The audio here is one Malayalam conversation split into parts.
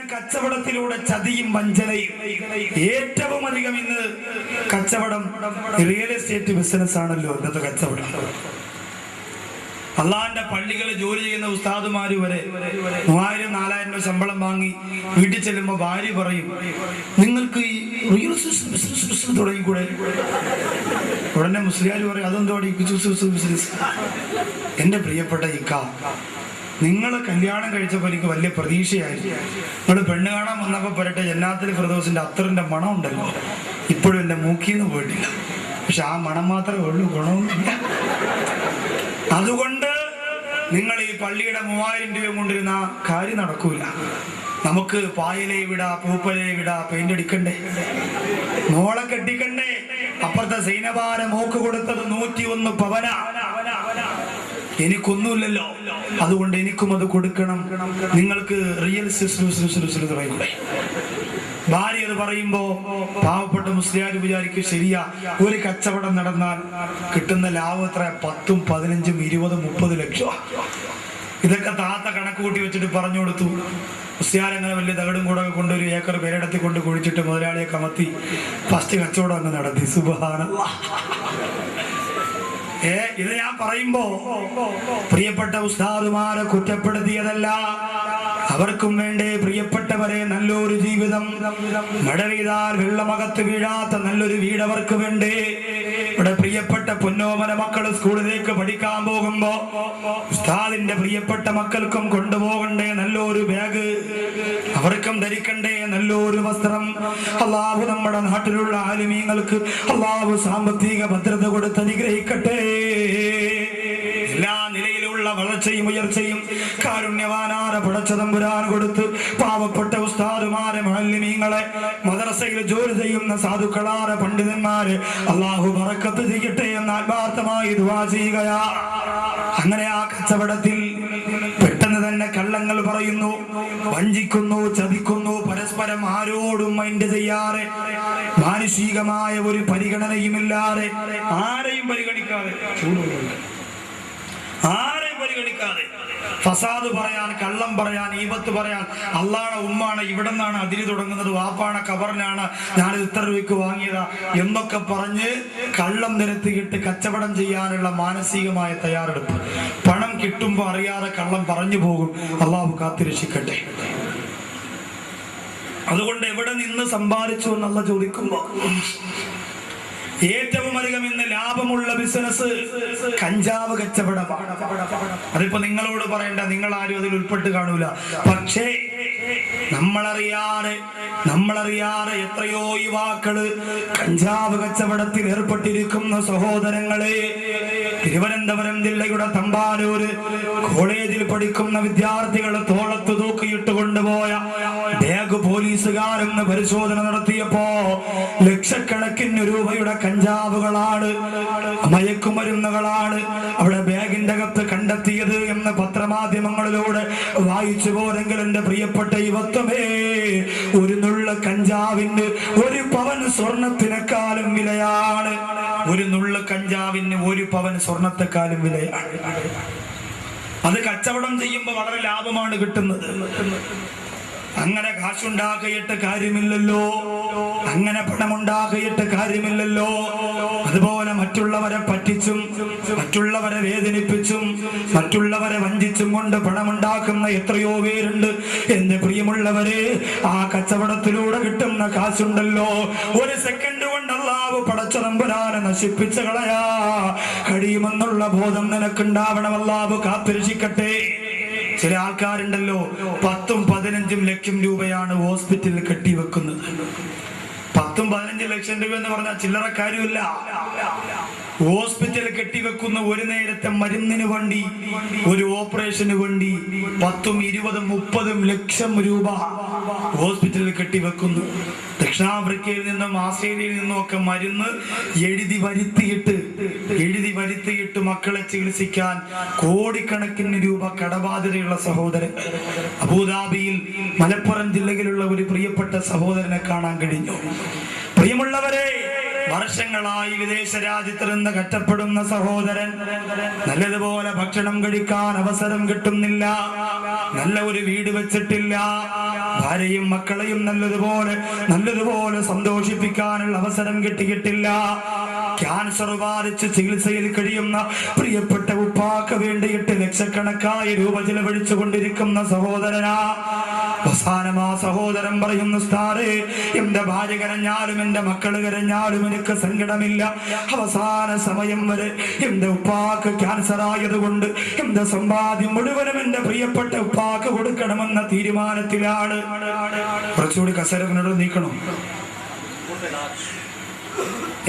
പിന്നെ കച്ചവടത്തിലൂടെ ചതിയും വഞ്ചനയും. ഏറ്റവും അധികം ഇന്ന് കച്ചവടം റിയൽ എസ്റ്റേറ്റ് ബിസിനസ് ആണല്ലോ ഇന്നത്തെ കച്ചവടം. അള്ളാന്റെ പള്ളികളിൽ ജോലി ചെയ്യുന്ന ഉസ്താദുമാര് വരെ 3000-4000 രൂപ ശമ്പളം വാങ്ങി വീട്ടിൽ ചെല്ലുമ്പോ ഭാര്യ പറയും, നിങ്ങൾക്ക് ഈ റിയൽ ബിസിനസ് തുടങ്ങിക്കൂടെ? ഉടനെ മുസ്ലിയാർ പറയും, അതെന്തോടെ ബിസിനസ്? എന്റെ പ്രിയപ്പെട്ട ഇക്ക, നിങ്ങൾ കല്യാണം കഴിച്ചപ്പോൾ എനിക്ക് വലിയ പ്രതീക്ഷയായിരുന്നു. നിങ്ങൾ പെണ്ണ് കാണാൻ വന്നപ്പോൾ പറയട്ടെ, ജന്നാത്തുൽ ഫിർദൗസിന്റെ അത്തറിന്റെ മണം ഉണ്ടല്ലോ, ഇപ്പോഴും എന്റെ മൂക്കിന്ന് പോയിട്ടില്ല. പക്ഷെ ആ മണം മാത്രമേ ഉള്ളൂ, ഗുണമൊന്നുമില്ല. അതുകൊണ്ട് നിങ്ങൾ ഈ പള്ളിയുടെ 3000 രൂപ കൊണ്ടിരുന്ന കാര്യം നടക്കൂല. നമുക്ക് പായലേ വിടാ, പൂപ്പലേ വിടാ, പെയിന്റ് അടിക്കണ്ടേ, മോളെ കെട്ടിക്കണ്ടേ. അപ്പുറത്തെ സൈനബാര മോക്ക് കൊടുത്തത് 101 പവന. എനിക്കൊന്നുമില്ലല്ലോ, അതുകൊണ്ട് എനിക്കും അത് കൊടുക്കണം. നിങ്ങൾക്ക് റിയൽ തുടങ്ങിക്കൂടെ? ഭാര്യ അത് പറയുമ്പോ പാവപ്പെട്ട മുസ്ലിയാർ വിചാരിക്കും, ശരിയാ, ഒരു കച്ചവടം നടന്നാൽ കിട്ടുന്ന ലാഭം എത്ര? 10, 15, 20, 30 ലക്ഷം. ഇതൊക്കെ താത്ത കണക്ക് കൂട്ടി വെച്ചിട്ട് പറഞ്ഞു കൊടുത്തു. മുസ്ലിയാർ അങ്ങനെ വലിയ തകടും കൂടെ കൊണ്ട് 1 ഏക്കർ പേരിടത്തി കൊണ്ട് കുഴിച്ചിട്ട് മുതലാളിയെ കമത്തി ഫസ്റ്റ് കച്ചവടം അങ്ങ് നടത്തി. സുബ്ഹാനല്ലാഹ്. ഇത് ഞാൻ പറയുമ്പോ പ്രിയപ്പെട്ട ഉസ്താദുമാരെ കുറ്റപ്പെടുത്തിയതല്ല. അവർക്കും വേണ്ടേ പ്രിയപ്പെട്ടവരെ നല്ലൊരു ജീവിതം, മഴ പെയ്താൽ വെള്ളമകത്ത് വീഴാത്ത നല്ലൊരു വീട് അവർക്ക് വേണ്ടേ. ഇവിടെ പ്രിയപ്പെട്ട പൊന്നോമന മക്കൾ സ്കൂളിലേക്ക് പഠിക്കാൻ പോകുമ്പോ ഉസ്താദിന്റെ പ്രിയപ്പെട്ട മക്കൾക്കും കൊണ്ടുപോകണ്ടേ നല്ലൊരു ബാഗ്, അവർക്കും ധരിക്കണ്ടേ നല്ലൊരു വസ്ത്രം. അള്ളാഹു നമ്മുടെ നാട്ടിലുള്ള ആലിമീങ്ങൾക്ക് അള്ളാഹു സാമ്പത്തിക ഭദ്രത കൊടുത്ത് അനുഗ്രഹിക്കട്ടെ. എല്ലാ നിലയിലുള്ള വളർച്ചയും ഉയർച്ചയും കാരുണ്യവാനായ പടച്ചതമ്പുരാൻ കൊടുത്ത് പാവപ്പെട്ട ഉസ്താദുമാരെ, മുഅല്ലിമീങ്ങളെ, മദ്രസയിൽ ജോലി ചെയ്യുന്ന സാധുക്കളായ പണ്ഡിതന്മാരെ അള്ളാഹു ബറക്കത്ത് ചെയ്യട്ടെ എന്ന് ആത്മാർത്ഥമായി ദുആ ചെയ്യുകയാ. അങ്ങനെ ആ കച്ചവടത്തിൽ പെട്ടെന്ന് തന്നെ കള്ളങ്ങൾ പറയുന്നു, വഞ്ചിക്കുന്നു, ചതിക്കുന്നു, പരസ്പരം ആരോടും മൈൻഡ് ചെയ്യാതെ, മാനുഷികമായ ഒരു പരിഗണനയുമില്ലാതെ, ആരെയും പരിഗണിക്കാതെ ഫസാദ് പറയാൻ, കള്ളം പറയാൻ, ഈബത്ത് പറയാൻ, അള്ളാണ് ഉമ്മാണ്, ഇവിടെ നിന്നാണ് അതിര് തുടങ്ങുന്നത്, വാപ്പാണ് കബറിനാണ്, ഞാനിത് ഇത്ര രൂപയ്ക്ക് വാങ്ങിയതാ എന്നൊക്കെ പറഞ്ഞ് കള്ളം നിരത്തിയിട്ട് കച്ചവടം ചെയ്യാനുള്ള മാനസികമായ തയ്യാറെടുപ്പ്. പണം കിട്ടുമ്പോ അറിയാതെ കള്ളം പറഞ്ഞു പോകും. അള്ളാഹു കാത്തിരക്ഷിക്കട്ടെ. അതുകൊണ്ട് എവിടെ നിന്ന് സമ്പാദിച്ചു എന്നുള്ള ചോദിക്കുമ്പോ ഏറ്റവും അധികം ഇന്ന് ലാഭമുള്ള ബിസിനസ് കഞ്ചാവ് കച്ചവടമാണ്. അതിപ്പോ നിങ്ങളോട് പറയണ്ട, നിങ്ങൾ ആരും അതിൽ ഉൾപ്പെട്ട് കാണൂല. പക്ഷേ നമ്മളറിയാതെ എത്രയോ യുവാക്കള് കഞ്ചാവ് കച്ചവടത്തിൽ ഏർപ്പെട്ടിരിക്കുന്ന സഹോദരങ്ങളെ. തിരുവനന്തപുരം ജില്ലയുടെ തമ്പാനൂര് കോളേജിൽ പഠിക്കുന്ന വിദ്യാർത്ഥികൾ തോളത്ത് തൂക്കിയിട്ട് കൊണ്ടുപോയ ബാഗ് പോലീസുകാരെന്ന് പരിശോധന നടത്തിയപ്പോ ലക്ഷക്കണക്കിന് രൂപയുടെ കഞ്ചാവുകളാണ്, മയക്കുമരുന്നുകളാണ് അവിടെ ബാഗിന്റെ അകത്ത് കണ്ടെത്തിയത് എന്ന് പത്രമാധ്യമങ്ങളിലൂടെ വായിച്ചു പോരെങ്കിൽ എന്റെ പ്രിയപ്പെട്ട യുവത്വമേ, ഒരു നുള്ള കഞ്ചാവിന് 1 പവൻ സ്വർണത്തിനെക്കാളും വിലയാണ്. ഒരു നുള്ള കഞ്ചാവിന് 1 പവൻ സ്വർണത്തെക്കാളും വിലയാണ്. അത് കച്ചവടം ചെയ്യുമ്പോൾ വളരെ ലാഭമാണ് കിട്ടുന്നത്. അങ്ങനെ കാശുണ്ടാക്കിയിട്ട് കാര്യമില്ലല്ലോ, അങ്ങനെ പണമുണ്ടാക്കിയിട്ട് കാര്യമില്ലല്ലോ. അതുപോലെ മറ്റുള്ളവരെ പറ്റിച്ചും മറ്റുള്ളവരെ വേദനിപ്പിച്ചും മറ്റുള്ളവരെ വഞ്ചിച്ചും കൊണ്ട് പണമുണ്ടാക്കുന്ന എത്രയോ പേരുണ്ട്. എന്റെ പ്രിയമുള്ളവരെ, ആ കച്ചവടത്തിലൂടെ കിട്ടുന്ന കാശുണ്ടല്ലോ, 1 സെക്കൻഡ് കൊണ്ട് അല്ലാഹു പടച്ചതമ്പുരാനെ നശിപ്പിച്ച് കളയാ കഴിയുമെന്നുള്ള ബോധം നിനക്കുണ്ടാവണം. അല്ലാഹു കാത്തിരക്ഷിക്കട്ടെ. ചില ആൾക്കാരുണ്ടല്ലോ 10ഉം 15ഉം ലക്ഷം രൂപയാണ് ഹോസ്പിറ്റലിൽ കെട്ടിവെക്കുന്നത്. 10ഉം 15 ലക്ഷം രൂപ എന്ന് പറഞ്ഞാൽ ചില്ലറ കാര്യമില്ല. ഹോസ്പിറ്റലിൽ കെട്ടിവെക്കുന്ന ഒരു നേരത്തെ മരുന്നിന് വേണ്ടി, ഒരു ഓപ്പറേഷന് വേണ്ടി 10ഉം 20ഉം 30ഉം ലക്ഷം രൂപ ഹോസ്പിറ്റലിൽ കെട്ടിവെക്കുന്നു. ദക്ഷിണാഫ്രിക്കയിൽ നിന്നും ആസ്ട്രേലിയയിൽ നിന്നും ഒക്കെ മരുന്ന് എഴുതി വരുത്തിയിട്ട് മക്കളെ ചികിത്സിക്കാൻ കോടിക്കണക്കിന് രൂപ കടബാധ്യതയുള്ള സഹോദരൻ അബുദാബിയിൽ മലപ്പുറം ജില്ലയിലുള്ള ഒരു പ്രിയപ്പെട്ട സഹോദരനെ കാണാൻ കഴിഞ്ഞു. പ്രിയമുള്ളവരെ, വർഷങ്ങളായി വിദേശ രാജ്യത്ത് നിന്ന് കഷ്ടപ്പെടുന്ന സഹോദരൻ നല്ലതുപോലെ ഭക്ഷണം കഴിക്കാൻ അവസരം കിട്ടുന്നില്ല, നല്ല ഒരു വീട് വെച്ചിട്ടില്ല, ഭാര്യയും മക്കളെയും നല്ലതുപോലെ സന്തോഷിപ്പിക്കാനുള്ള അവസരം കിട്ടിയിട്ടില്ല. ക്യാൻസർ ബാധിച്ച് ചികിത്സയിൽ കഴിയുന്ന പ്രിയപ്പെട്ട ഉപ്പാക്ക് വേണ്ടിയിട്ട് ലക്ഷക്കണക്കായ രൂപ ചിലവഴിച്ചു കൊണ്ടിരിക്കുന്ന സഹോദരനാ. അവസാനം ആ സഹോദരൻ പറയുന്നു, ഉസ്താദേ, എന്റെ ഭാര്യ കരഞ്ഞാലും എന്റെ മക്കള് കരഞ്ഞാലും എനിക്ക് സങ്കടമില്ല. അവസാന സമയം വരെ എന്റെ ഉപ്പാക്ക് ക്യാൻസർ ആയതുകൊണ്ട് എന്റെ സമ്പാദ്യം മുഴുവനും എന്റെ പ്രിയപ്പെട്ട ഉപ്പാക്ക് കൊടുക്കണമെന്ന തീരുമാനത്തിലാണ്. കുറച്ചുകൂടി കസേരനോട് നീക്കണം.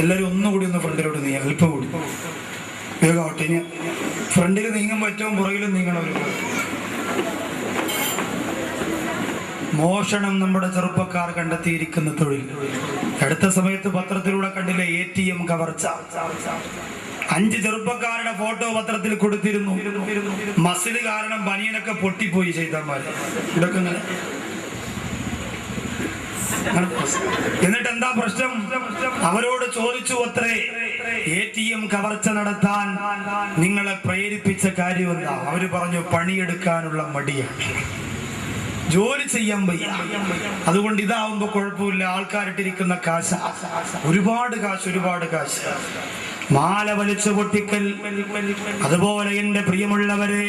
എല്ലാരും ഒന്നുകൂടി ഒന്ന് ഫ്രണ്ടിലോട്ട് നീങ്ങാം, അല്പം കൂടി വേഗമാവട്ടെ. ഇനി ഫ്രണ്ടിൽ നീങ്ങുമ്പോൾ ഏറ്റവും പുറകിലും നീങ്ങണം. മോഷണം നമ്മുടെ ചെറുപ്പക്കാർ കണ്ടെത്തിയിരിക്കുന്ന തൊഴിൽ. അടുത്ത സമയത്ത് പത്രത്തിലൂടെ കണ്ടില്ലേ, ATM കവർച്ച. 5 ചെറുപ്പക്കാരുടെ ഫോട്ടോ പത്രത്തിൽ കൊടുത്തിരുന്നു. മസിൽ കാരണം ബനിയനൊക്കെ പൊട്ടിപ്പോയി ചെയ്തമാര്. ഇതൊക്കെ ഇങ്ങനെ. എന്നിട്ട് എന്താ പ്രശ്നം? അവരോട് ചോദിച്ചു അത്രേ, ATM കവർച്ച നടത്താൻ നിങ്ങളെ പ്രേരിപ്പിച്ച കാര്യം എന്താ? അവര് പറഞ്ഞു, പണിയെടുക്കാനുള്ള മടിയാണ്, ജോലി ചെയ്യാൻ വയ്യ, അതുകൊണ്ട് ഇതാവുമ്പോ കുഴപ്പമില്ല, ആൾക്കാരിട്ടിരിക്കുന്ന കാശ്, ഒരുപാട് കാശ്. മാല വലിച്ചു പൊട്ടിക്കൽ. അതുപോലെ എന്റെ പ്രിയമുള്ളവരെ,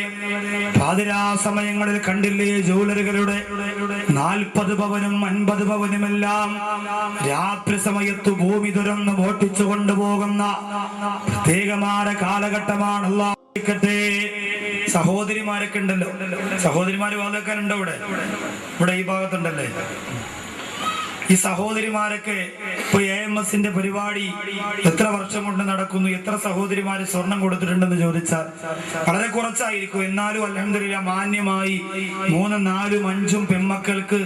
പാതിരാ സമയങ്ങളിൽ കണ്ടില്ലേ ജ്വല്ലറികളുടെ 40 പവനും 50 പവനുമെല്ലാം രാത്രി സമയത്ത് ഭൂമി തുറന്ന് മോട്ടിച്ചു കൊണ്ടുപോകുന്ന പ്രത്യേകമായ കാലഘട്ടമാണ്. അല്ലാഹു ക്കട്ടെ. സഹോദരിമാരൊക്കെ ഉണ്ടല്ലോ, സഹോദരിമാര് വാദക്കാരുണ്ടോ? ഇവിടെ ഈ ഭാഗത്തുണ്ടല്ലേ. ഈ സഹോദരിമാരൊക്കെ ഇപ്പൊ AMSന്റെ പരിപാടി എത്ര വർഷം കൊണ്ട് നടക്കുന്നു? എത്ര സഹോദരിമാര് സ്വർണം കൊടുത്തിട്ടുണ്ടെന്ന് ചോദിച്ചാൽ വളരെ കുറച്ചായിരിക്കും. എന്നാലും അൽഹംദുലില്ലാഹ് മാന്യമായി 3, 4, 5 പെൺമക്കൾക്ക്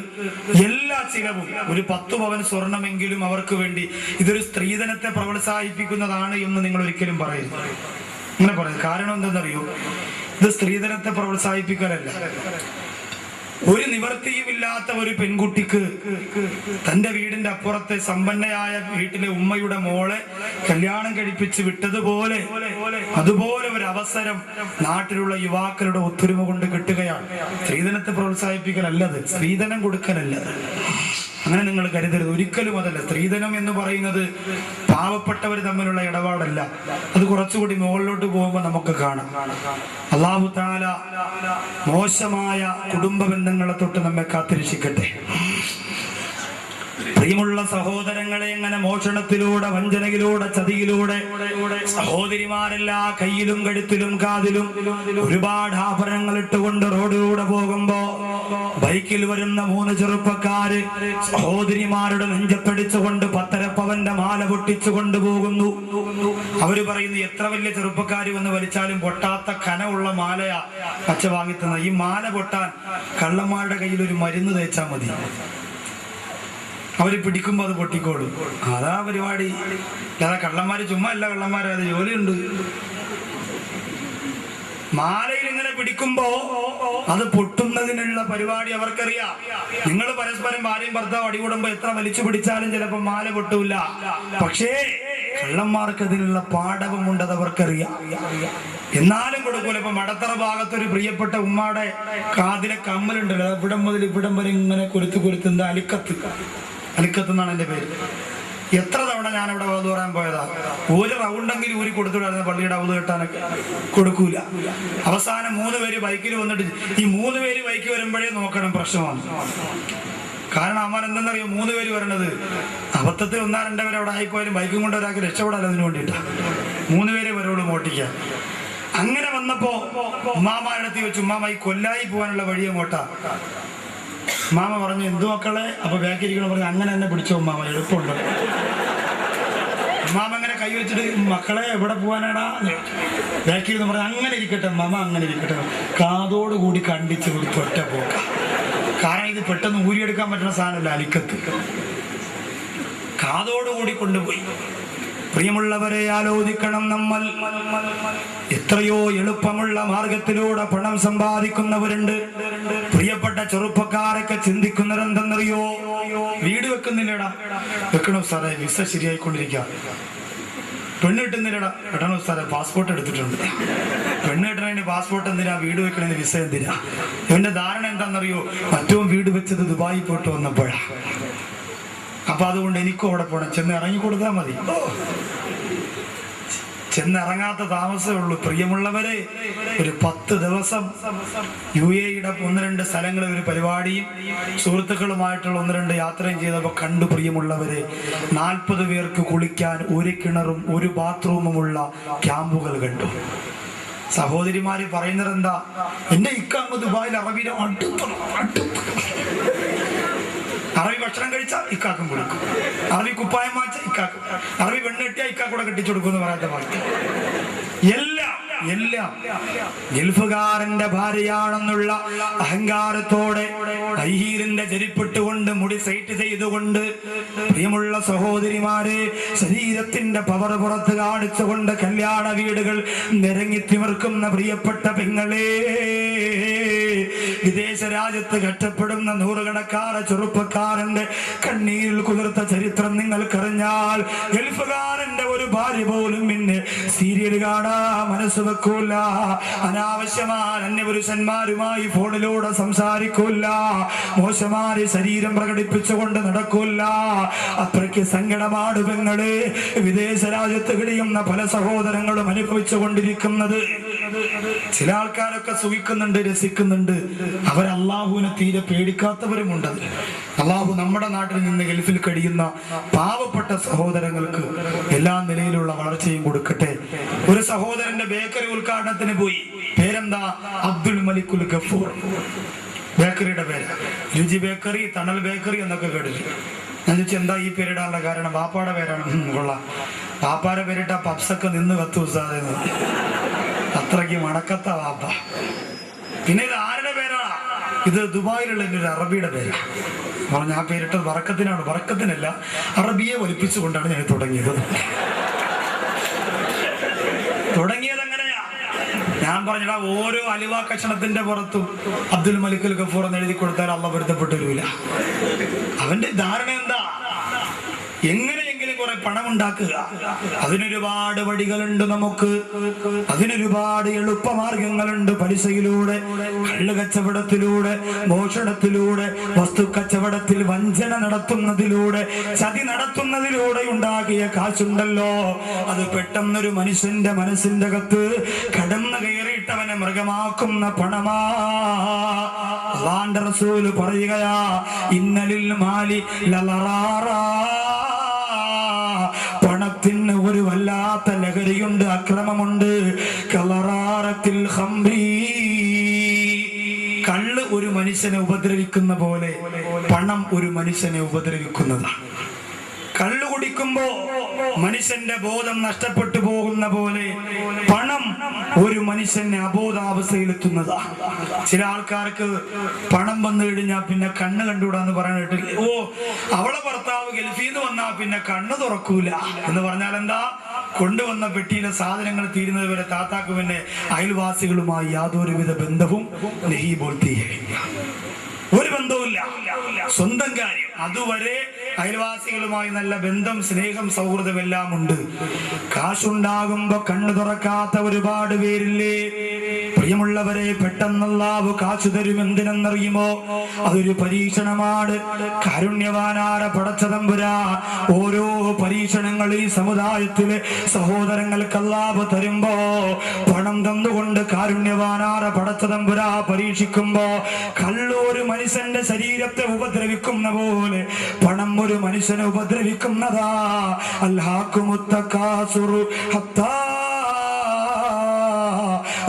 എല്ലാ ചിലവും ഒരു 10 പവൻ സ്വർണമെങ്കിലും അവർക്ക് വേണ്ടി. ഇതൊരു സ്ത്രീധനത്തെ പ്രോത്സാഹിപ്പിക്കുന്നതാണ് എന്ന് നിങ്ങൾ ഒരിക്കലും പറയരുത്. അങ്ങനെ പറയും. കാരണം എന്തെന്നറിയോ? ഇത് സ്ത്രീധനത്തെ പ്രോത്സാഹിപ്പിക്കലല്ല. ഒരു നിവർത്തിയുമില്ലാത്ത ഒരു പെൺകുട്ടിക്ക് തന്റെ വീടിന്റെ അപ്പുറത്തെ സമ്പന്നയായ വീട്ടിലെ ഉമ്മയുടെ മോളെ കല്യാണം കഴിപ്പിച്ച് വിട്ടതുപോലെ അതുപോലെ ഒരു അവസരം നാട്ടിലുള്ള യുവാക്കളുടെ ഒത്തൊരുമ കൊണ്ട് കിട്ടുകയാണ്. സ്ത്രീധനത്തെ പ്രോത്സാഹിപ്പിക്കലല്ലത്, സ്ത്രീധനം കൊടുക്കലല്ലത്. അങ്ങനെ നിങ്ങൾ കരുതരുത്, ഒരിക്കലും അതല്ല. സ്ത്രീധനം എന്ന് പറയുന്നത് പാവപ്പെട്ടവർ തമ്മിലുള്ള ഇടപാടല്ല. അത് കുറച്ചുകൂടി മുകളിലോട്ട് പോകുമ്പോൾ നമുക്ക് കാണാം. അല്ലാഹു തആല മോശമായ കുടുംബ ബന്ധങ്ങളെ തൊട്ട് നമ്മെ കാത്തിരക്ഷിക്കട്ടെ. പ്രിയമുള്ള സഹോദരങ്ങളെ, എങ്ങനെ മോഷണത്തിലൂടെ, വഞ്ചനയിലൂടെ, ചതിയിലൂടെ സഹോദരിമാരെല്ലാ കയ്യിലും കഴുത്തിലും കാതിലും ഒരുപാട് ആഭരണങ്ങൾ ഇട്ടുകൊണ്ട് റോഡിലൂടെ പോകുമ്പോ ബൈക്കിൽ വരുന്ന 3 ചെറുപ്പക്കാര് സഹോദരിമാരുടെ നെഞ്ചത്തടിച്ചുകൊണ്ട് 10.5 പവന്റെ മാല പൊട്ടിച്ചു കൊണ്ടുപോകുന്നു. അവര് പറയുന്നു, എത്ര വലിയ ചെറുപ്പക്കാര് വന്ന് വലിച്ചാലും പൊട്ടാത്ത കനമുള്ള മാലയാ അച്ഛ വാങ്ങിത്തന്ന. ഈ മാല പൊട്ടാൻ കള്ളന്മാരുടെ കയ്യിൽ ഒരു മരുന്ന് തേച്ചാൽ മതി, അവര് പിടിക്കുമ്പോ അത് പൊട്ടിക്കോളും. അതാ പരിപാടി. അല്ലാതെ കള്ളന്മാര് ചുമ്മാ അല്ല കള്ളന്മാര്, അത് ജോലിയുണ്ട്. മാലയിൽ ഇങ്ങനെ പിടിക്കുമ്പോ അത് പൊട്ടുന്നതിനുള്ള പരിപാടി അവർക്കറിയാം. നിങ്ങൾ പരസ്പരം ഭാര്യയും ഭർത്താവ് അടികൂടുമ്പോ എത്ര വലിച്ചു പിടിച്ചാലും ചിലപ്പോ മാല പൊട്ടൂല. പക്ഷേ കള്ളന്മാർക്ക് അതിനുള്ള പാഠവുമുണ്ട്, അത് അവർക്കറിയാം. എന്നാലും കൊടുക്കൂല. ഇപ്പൊ മടത്തറ ഭാഗത്തൊരു പ്രിയപ്പെട്ട ഉമ്മാടെ കാതിലെ കമ്മലുണ്ടല്ലോ, ഇവിടം മുതൽ ഇവിടം വരെ ഇങ്ങനെ കൊരുത്ത് എന്താ അലിക്കത്ത് എന്നാണ് എന്റെ പേര്. എത്ര തവണ ഞാൻ ഇവിടെ വധു പറയാൻ പോയതാ. ഒരു റൗണ്ടെങ്കിലും ഊരി കൊടുത്തുവിടായിരുന്നു പള്ളിയുടെ അവധ് കെട്ടാനൊക്കെ. കൊടുക്കൂല. അവസാനം 3 പേര് ബൈക്കിൽ വന്നിട്ട്, ഈ 3 പേര് ബൈക്ക് വരുമ്പോഴേ നോക്കണം, പ്രശ്നമാണ്. കാരണം അമ്മ എന്തെന്നറിയോ, 3 പേര് വരണത് അബദ്ധത്തിൽ 1-2 പേര് അവിടെ ആയിപ്പോയാലും ബൈക്കും കൊണ്ട് ഒരാൾക്ക് രക്ഷപ്പെടാൻ അതിന് വേണ്ടിയിട്ടാ. 3 പേരെ വരോളൂ മോട്ടിക്കാൻ. അങ്ങനെ വന്നപ്പോ ഉമ്മാമാരടുത്ത് വെച്ചു, ഉമ്മാമ ഈ കൊല്ലായി പോകാനുള്ള വഴി അങ്ങോട്ടാ. മാമ പറഞ്ഞു, എന്തു മക്കളെ? അപ്പൊ ബാക്കിരിക്കണം പറഞ്ഞു, അങ്ങനെ തന്നെ പിടിച്ചോ മാമ, എളുപ്പമുണ്ട്. മാമ അങ്ങനെ കൈ വെച്ചിട്ട്, മക്കളെ എവിടെ പോവാനാടാ? ബാക്കിൽ നിന്ന് പറഞ്ഞു, അങ്ങനെ ഇരിക്കട്ടെ മാമ, അങ്ങനെ ഇരിക്കട്ടെ. കാതോടുകൂടി കണ്ടിച്ച് കൊടുത്ത് ഒറ്റ പോക്ക. കാരണം ഇത് പെട്ടെന്ന് ഊരിയെടുക്കാൻ പറ്റുന്ന സാധനമല്ല, അലിക്കത്ത്. കാതോടുകൂടി കൊണ്ടുപോയി. പ്രിയമുള്ളവരെ, ആലോചിക്കണം. നമ്മൾ എത്രയോ എളുപ്പമുള്ള മാർഗത്തിലൂടെ പണം സമ്പാദിക്കുന്നവരുണ്ട്. പ്രിയപ്പെട്ട ചെറുപ്പക്കാരൊക്കെ ചിന്തിക്കുന്നത് എന്തെന്നറിയോ? വീട് വെക്കുന്നില്ലടാ, വെക്കണം സാറേ, വിസ ശരിയായിക്കൊണ്ടിരിക്കുക. പെണ്ണ് കിട്ടുന്നില്ലടാ, പെട്ടെന്ന് സാറേ പാസ്പോർട്ട് എടുത്തിട്ടുണ്ട്. പെണ്ണ് കിട്ടണതിന് പാസ്പോർട്ട് എന്തിനാ, വീട് വെക്കണതിന് വിസ എന്തിനാ? ഇവന്റെ ധാരണ എന്താണെന്നറിയോ? മറ്റോ വീട് വെച്ചത് ദുബായി പോയിട്ട് വന്നപ്പോഴാ. അപ്പൊ അതുകൊണ്ട് എനിക്കും അവിടെ പോണം, ചെന്ന് ഇറങ്ങി കൊടുത്താൽ മതി. ചെന്നിറങ്ങാത്ത താമസമേ ഉള്ളൂ. പ്രിയമുള്ളവരെ, ഒരു 10 ദിവസം UAE-യുടെ 1-2 സ്ഥലങ്ങളിൽ ഒരു പരിപാടിയും സുഹൃത്തുക്കളുമായിട്ടുള്ള 1-2 യാത്രയും ചെയ്തപ്പോൾ കണ്ടു. പ്രിയമുള്ളവരെ, 40 പേർക്ക് കുളിക്കാൻ 1 കിണറും 1 ബാത്റൂമുമുള്ള ക്യാമ്പുകൾ കണ്ടു. സഹോദരിമാര് പറയുന്നത് എന്താ? എന്റെ ഇക്കാങ്ങ് ദുബായിൽ അറബിയിലെ അറബി ഭക്ഷണം കഴിച്ചാൽ ഇക്കാക്കും കൊടുക്കും, അറബി കുപ്പായം വാങ്ങിച്ചാൽ ഇക്കാക്കും, അറബി പെണ്ണ് കെട്ടിയാൽ ഇക്കാക്കൂടെ കെട്ടിച്ചു കൊടുക്കും എന്ന് പറയാത്ത വാർത്ത. എല്ലാം ഗൾഫുകാരന്റെ ഭാര്യയാണെന്നുള്ള അഹങ്കാരത്തോടെ ഹൈഹീലിന്റെ ചെരിപ്പിട്ടുകൊണ്ട് മുടി സൈറ്റ് ചെയ്തുകൊണ്ട്, പ്രിയമുള്ള സഹോദരിമാരെ, ശരീരത്തിന്റെ പവർ പുറത്ത് കാണിച്ചുകൊണ്ട് കല്യാണ വീടുകൾ നിരങ്ങിത്തിമിർക്കുന്ന പ്രിയപ്പെട്ട പെങ്ങളെ, വിദേശ രാജ്യത്ത് കഷ്ടപ്പെടുന്ന നൂറുകണക്കാര ചെറുപ്പക്കാരന്റെ കണ്ണീരിൽ കുതിർത്ത ചരിത്രം നിങ്ങൾക്കറിഞ്ഞാൽ, ഗൾഫുകാരന്റെ ഒരു ഭാര്യ പോലും പിന്നെ സീരിയൽ കാണാ മനസ്സ് വെക്കൂല, അനാവശ്യമായ അന്യപുരുഷന്മാരുമായി ഫോണിലൂടെ സംസാരിക്കൂല, മോശമായ ശരീരം പ്രകടിപ്പിച്ചുകൊണ്ട് നടക്കൂല. അത്രയ്ക്ക് സങ്കടമാണ് പെങ്ങളെ വിദേശ രാജ്യത്ത് കഴിയുന്ന പല സഹോദരങ്ങളും അനുഭവിച്ചു കൊണ്ടിരിക്കുന്നത്. ചില ആൾക്കാരൊക്കെ സുഖിക്കുന്നുണ്ട്, രസിക്കുന്നുണ്ട്. അവർ അള്ളാഹുവിനെ തീരെ പേടിക്കാത്തവരുമുണ്ട്. അള്ളാഹു നമ്മുടെ നാട്ടിൽ നിന്ന് ഗൾഫിൽ കഴിയുന്ന പാവപ്പെട്ട സഹോദരങ്ങൾക്ക് എല്ലാ നിലയിലുള്ള വളർച്ചയും കൊടുക്കട്ടെ. ഒരു സഹോദരന്റെ ബേക്കറി ഉദ്ഘാടനത്തിന് പോയി. പേരെന്താ? അബ്ദുൽ മലിക്കുൽ ഗഫൂർ. ബേക്കറിയുടെ പേര് രുചി ബേക്കറി, തണൽ ബേക്കറി എന്നൊക്കെ കേട്ടിട്ട് ഞാൻ ചോദിച്ചു, എന്താ ഈ പേരിടാനുള്ള കാരണം? പാപ്പാടെ പേരാണ്. കൊള്ളാം, പാപ്പാടെ പേരിട്ട പപ്സൊക്കെ നിന്ന് കത്തു സാധന, അത്രയ്ക്ക് മണക്കത്ത വാപ്പ. പിന്നെ ഇത് ആരുടെ പേരാണ്? ഇത് ദുബായിലുള്ള എൻ്റെ ഒരു അറബിയുടെ പേരാണ്. പറഞ്ഞ ആ പേരിട്ടത് വറക്കത്തിനാണ്, വറക്കത്തിനല്ല, അറബിയെ വലിപ്പിച്ചുകൊണ്ടാണ് ഞാൻ തുടങ്ങിയത്. എങ്ങനെയാ? ഞാൻ പറഞ്ഞടാ, ഓരോ അലുവ കഷണത്തിന്റെ പുറത്തും അബ്ദുൽ മലിക്കുൽ ഗഫൂർ എന്ന് എഴുതി കൊടുത്താൽ അള്ളാഹ് പൊരുത്തപ്പെട്ടു വരില്ല. അവന്റെ ധാരണ എന്താ? എങ്ങനെയെങ്കിലും കുറെ പണം ഉണ്ടാക്കുക. അതിനൊരുപാട് വഴികളുണ്ട് നമുക്ക്, അതിനൊരുപാട് എളുപ്പമാർഗങ്ങളുണ്ട്. പലിശയിലൂടെ, കള്ള് കച്ചവടത്തിലൂടെ, മോഷണത്തിലൂടെ, വസ്തു കച്ചവടത്തിൽ വഞ്ചന നടത്തുന്നതിലൂടെ, ചതി നടത്തുന്നതിലൂടെ ഉണ്ടാക്കിയ കാശുണ്ടല്ലോ, അത് പെട്ടെന്നൊരു മനുഷ്യന്റെ മനസ്സിന്റെ അകത്ത് കടന്നു കയറിയിട്ടവനെ മൃഗമാക്കുന്ന പണമാ. അല്ലാഹുവിന്റെ റസൂൽ പറയുകയാ, ഇന്നലിൽ മാലി ലളറാറാ, പണത്തിന് ഒരു വല്ലാത്ത ലഹരിയുണ്ട്, അക്രമമുണ്ട്. കളറാറത്തിൽ ഖംറി, കള്ള് ഒരു മനുഷ്യനെ ഉപദ്രവിക്കുന്ന പോലെ പണം ഒരു മനുഷ്യനെ ഉപദ്രവിക്കുന്നതാണ്. കള്ളു കുടിക്കുമ്പോ മനുഷ്യന്റെ ബോധം നഷ്ടപ്പെട്ടു പോകുന്ന പോലെ പണം ഒരു മനുഷ്യനെ അബോധാവസ്ഥയിലെത്തുന്നതാണ്. ചില ആൾക്കാർക്ക് പണം വന്നു കഴിഞ്ഞാൽ പിന്നെ കണ്ണ് കണ്ടുകൂടാന്ന് പറയാനായിട്ട്, ഓ അവളെ ഭർത്താവ് ഗൾഫീന്ന് വന്നാ പിന്നെ കണ്ണ് തുറക്കൂല എന്ന് പറഞ്ഞാൽ എന്താ? കൊണ്ടുവന്ന പെട്ടിയിലെ സാധനങ്ങൾ തീരുന്നത് വരെ താത്താക്ക് പിന്നെ അയൽവാസികളുമായി യാതൊരുവിധ ബന്ധവും ഒരു ബന്ധവുമില്ല, സ്വന്തം കാര്യം. അതുവരെ അയൽവാസികളുമായി നല്ല ബന്ധം, സ്നേഹം, സൗഹൃദം എല്ലാം ഉണ്ട്. കാശുണ്ടാകുമ്പോ കണ്ണു തുറക്കാത്ത ഒരുപാട് പേരില്ലേ? പ്രിയമുള്ളവരെ, പെട്ടെന്ന് അല്ലാഹു കാശു തരും. എന്തിനെന്നറിയുമോ? അതൊരു പരീക്ഷണമാണ്. കാരുണ്യവാനായ പടച്ചതമ്പുരാ ഓരോ പരീക്ഷണങ്ങൾ ഈ സമുദായത്തിലെ സഹോദരങ്ങൾക്ക് അല്ലാഹു തരുമ്പോ, പണം തന്നുകൊണ്ട് കാരുണ്യവാനായ പടച്ചതമ്പുരാ പരീക്ഷിക്കുമ്പോ, കള്ളൊരു മനുഷ്യന്റെ ശരീരത്തെ ഉപദ്രവിക്കുന്ന പോലെ പണം ഒരു മനുഷ്യനെ ഉപദ്രവിക്കുന്നതാ. അൽഹാക്കുമുത്തകാസുറു ഹത്താ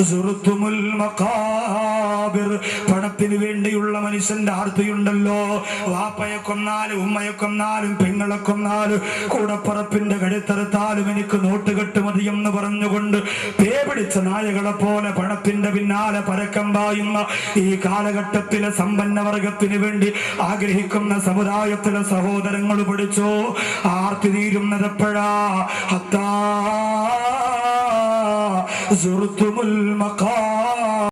സുറുത്തുമുൽ മഖാബിർ. പണത്തിന് വേണ്ടിയുള്ള മനുഷ്യന്റെ ആർത്തിയുണ്ടല്ലോ. വാപ്പയെ കൊന്നാലും ഉമ്മയെ കൊന്നാലും പെങ്ങളെ കൊന്നാലും കൂടപ്പറപ്പിന്റെ കഴുത്തറുത്താലും എനിക്ക് നോട്ടുകെട്ട് മതിയെന്ന് പറഞ്ഞുകൊണ്ട് പേ പിടിച്ച നായകളെ പോലെ പണത്തിന്റെ പിന്നാലെ പരക്കം പായുന്ന ഈ കാലഘട്ടത്തിലെ സമ്പന്ന വർഗത്തിന് വേണ്ടി ആഗ്രഹിക്കുന്ന സമുദായത്തിലെ സഹോദരങ്ങൾ പഠിച്ചോ, ആർത്തി തീരുന്നത് എപ്പോഴാ? ഹത്താ സുർത്തുമുൽ മഖാ